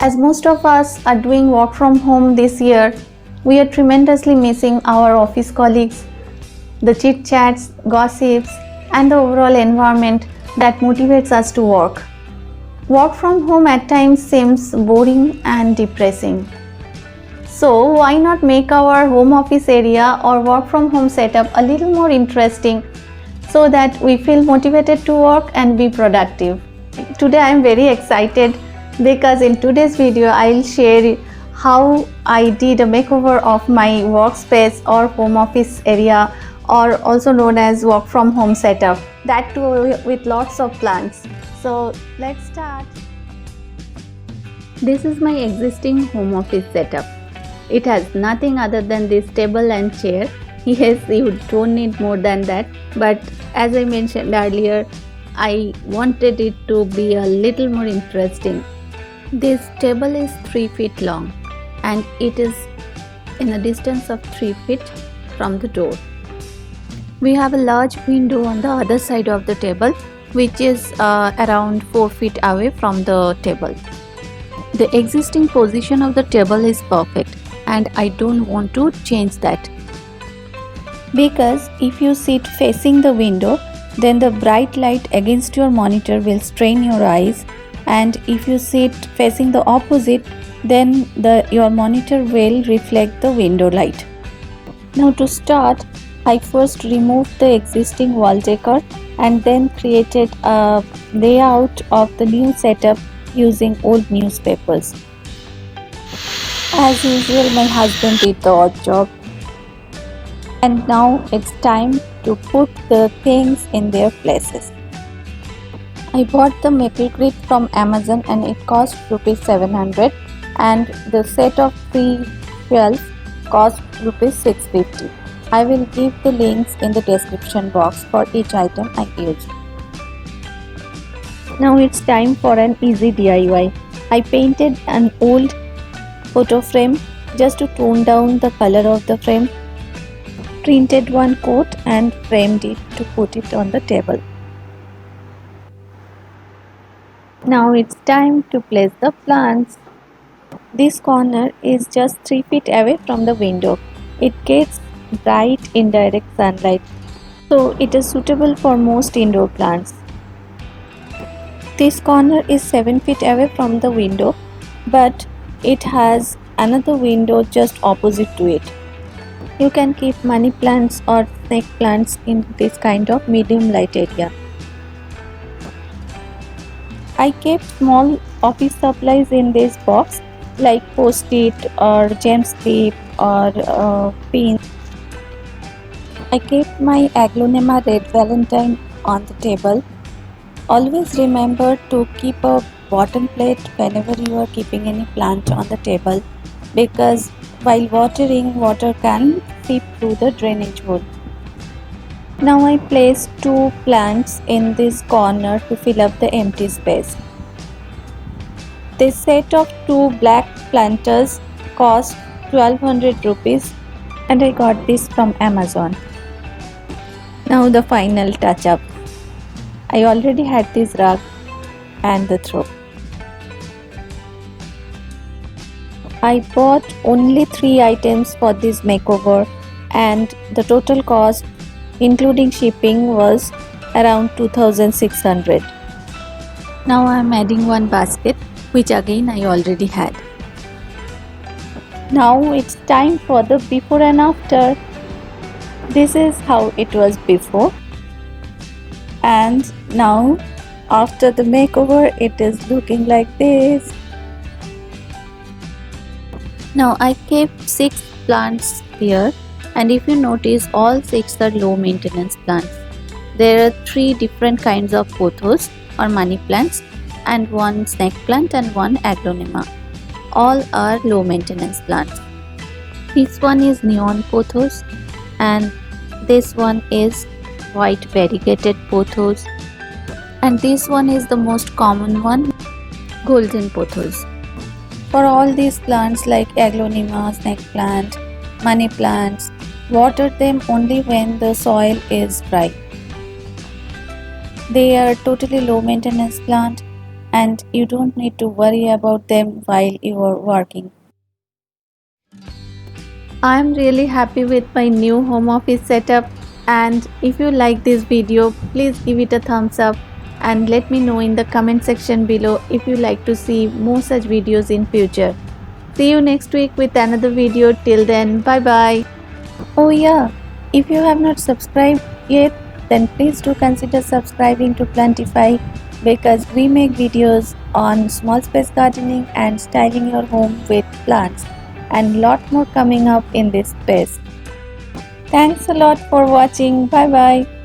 As most of us are doing work from home this year, we are tremendously missing our office colleagues, the chit chats, gossips, and the overall environment that motivates us to work. Work from home at times seems boring and depressing. So, why not make our home office area or work from home setup a little more interesting so that we feel motivated to work and be productive? Today I am very excited because in today's video I will share how I did a makeover of my workspace or home office area, or also known as work from home setup, that too with lots of plants. So let's start. This is my existing home office setup. It has nothing other than this table and chair. Yes, you don't need more than that, but as I mentioned earlier, I wanted it to be a little more interesting. This table is 3 feet long and it is in a distance of 3 feet from the door. We have a large window on the other side of the table, which is around 4 feet away from the table. The existing position of the table is perfect and I don't want to change that. Because if you sit facing the window, then the bright light against your monitor will strain your eyes, and if you sit facing the opposite, then your monitor will reflect the window light. Now to start, I first removed the existing wall decor and then created a layout of the new setup using old newspapers. As usual, my husband did the odd job. And now it's time to put the things in their places. I bought the metal grid from Amazon and it cost rupees 700, and the set of 3 shelves cost rupees 650. I will give the links in the description box for each item I used. Now it's time for an easy DIY. I painted an old photo frame just to tone down the color of the frame, printed one coat and framed it to put it on the table. Now it's time to place the plants. This corner is just 3 feet away from the window. It gets bright indirect sunlight, so it is suitable for most indoor plants. This corner is 7 feet away from the window, but it has another window just opposite to it. You can keep money plants or snake plants in this kind of medium light area. I kept small office supplies in this box like post-it or gem strip or pins. I kept my Aglaonema red valentine on the table. Always remember to keep a bottom plate whenever you are keeping any plant on the table, because while watering, water can seep through the drainage hole. Now I placed 2 plants in this corner to fill up the empty space. This set of 2 black planters cost 1200 rupees and I got this from Amazon. Now the final touch up. I already had this rug and the throw. I bought only 3 items for this makeover and the total cost including shipping was around 2600. Now I am adding one basket, which again I already had. Now it's time for the before and after. This is how it was before, and now after the makeover it is looking like this. Now I kept 6 plants here, and if you notice, all 6 are low maintenance plants. There are 3 different kinds of pothos or money plants, and 1 snake plant and 1 aglaonema. All are low maintenance plants. This one is neon pothos and this one is white variegated pothos, and this one is the most common one, golden pothos. For all these plants like aglaonema, snake plant, money plants, water them only when the soil is dry. They are totally low maintenance plant and you don't need to worry about them while you are working. I'm really happy with my new home office setup, and if you like this video, please give it a thumbs up and let me know in the comment section below if you like to see more such videos in future. See you next week with another video. Till then, bye bye. Oh yeah, if you have not subscribed yet, then please do consider subscribing to Plantify because we make videos on small space gardening and styling your home with plants and lot more coming up in this space. Thanks a lot for watching. Bye bye.